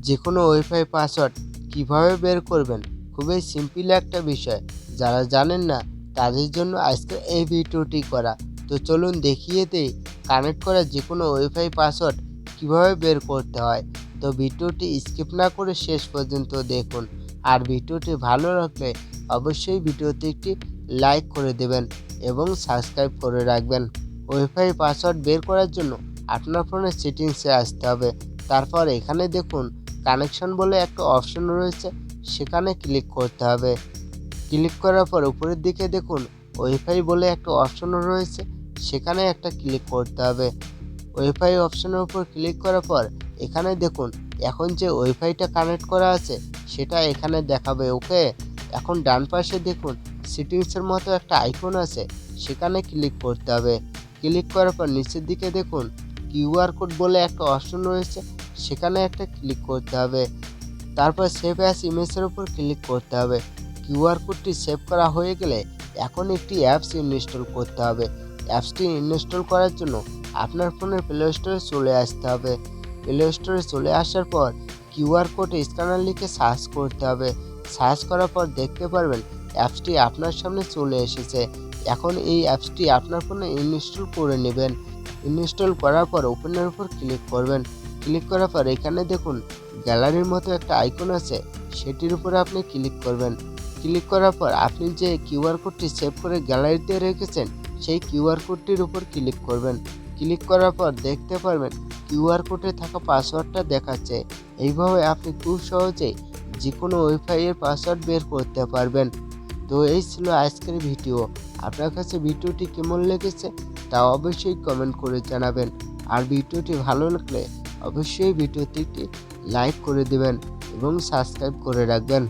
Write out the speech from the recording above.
যে কোনো wifi password কিভাবে বের করবেন, খুবই সিম্পল একটা বিষয়। যারা জানেন না তাদের জন্য আজকে এই ভিডিওটি করা। তো চলুন দেখিয়ে দেই কানেক্ট করা যে কোনো ওয়াইফাই পাসওয়ার্ড কিভাবে বের করতে হয়। তো ভিডিওটি স্কিপ না করে শেষ পর্যন্ত দেখুন। আর ভিডিওটি ভালো লাগলে অবশ্যই ভিডিওতে একটি লাইক করে দেবেন এবং সাবস্ক্রাইব করে রাখবেন। ওয়াইফাই পাসওয়ার্ড বের করার জন্য আপনার ফোনের সেটিংসে আসতে হবে। তারপর এখানে দেখুন কানেকশন বলে একটা অপশন রয়েছে, সেখানে ক্লিক করতে হবে। ক্লিক করার পর উপরের দিকে দেখুন ওয়াইফাই বলে একটা অপশন রয়েছে, সেখানে একটা ক্লিক করতে হবে। ওয়াইফাই অপশনের উপর ক্লিক করার পর এখানে দেখুন এখন যে ওয়াইফাইটা কানেক্ট করা আছে সেটা এখানে দেখাবে। ওকে, এখন ডান পাশে দেখুন সেটিংসের মতো একটা আইকন আছে, সেখানে ক্লিক করতে হবে। ক্লিক করার পর নিচের দিকে দেখুন কিউআর কোড বলে একটা অপশন রয়েছে, সেখানে একটা ক্লিক করতে হবে। তারপর সেভ অ্যাজ ইমেজের উপর ক্লিক করতে হবে। কিউআর কোডটি সেভ করা হয়ে গেলে এখন একটি অ্যাপস ইনস্টল করতে হবে। অ্যাপসটি ইনস্টল করার জন্য আপনার ফোনের প্লে স্টোরে চলে আসতে হবে। প্লে স্টোরে চলে আসার পর কিউআর কোড স্ক্যানার লিখে সার্চ করতে হবে। সার্চ করার পর দেখতে পারবেন অ্যাপসটি আপনার সামনে চলে এসেছে। এখন এই অ্যাপসটি আপনার ফোনে ইনস্টল করে নেবেন। ইনস্টল করার পর ওপেনের উপর ক্লিক করবেন। ক্লিক করার পর এখানে দেখুন গ্যালারির মতো একটা আইকন আছে, সেটির উপরে আপনি ক্লিক করবেন। ক্লিক করার পর আপনি যে কিউআর কোডটি সেভ করে গ্যালারিতে রেখেছেন সেই কিউআর কোডটির উপর ক্লিক করবেন। ক্লিক করার পর দেখতে পারবেন কিউআর কোডে থাকা পাসওয়ার্ডটা দেখাচ্ছে। এইভাবে আপনি খুব সহজেই যে কোনো ওয়াইফাইয়ের পাসওয়ার্ড বের করতে পারবেন। তো এই ছিল আজকের ভিডিও। আপনার কাছে ভিডিওটি কেমন লেগেছে তা অবশ্যই কমেন্ট করে জানাবেন। আর ভিডিওটি ভালো লাগলে অবশ্যই ভিডিওটি একটি লাইক করে দেবেন এবং সাবস্ক্রাইব করে রাখবেন।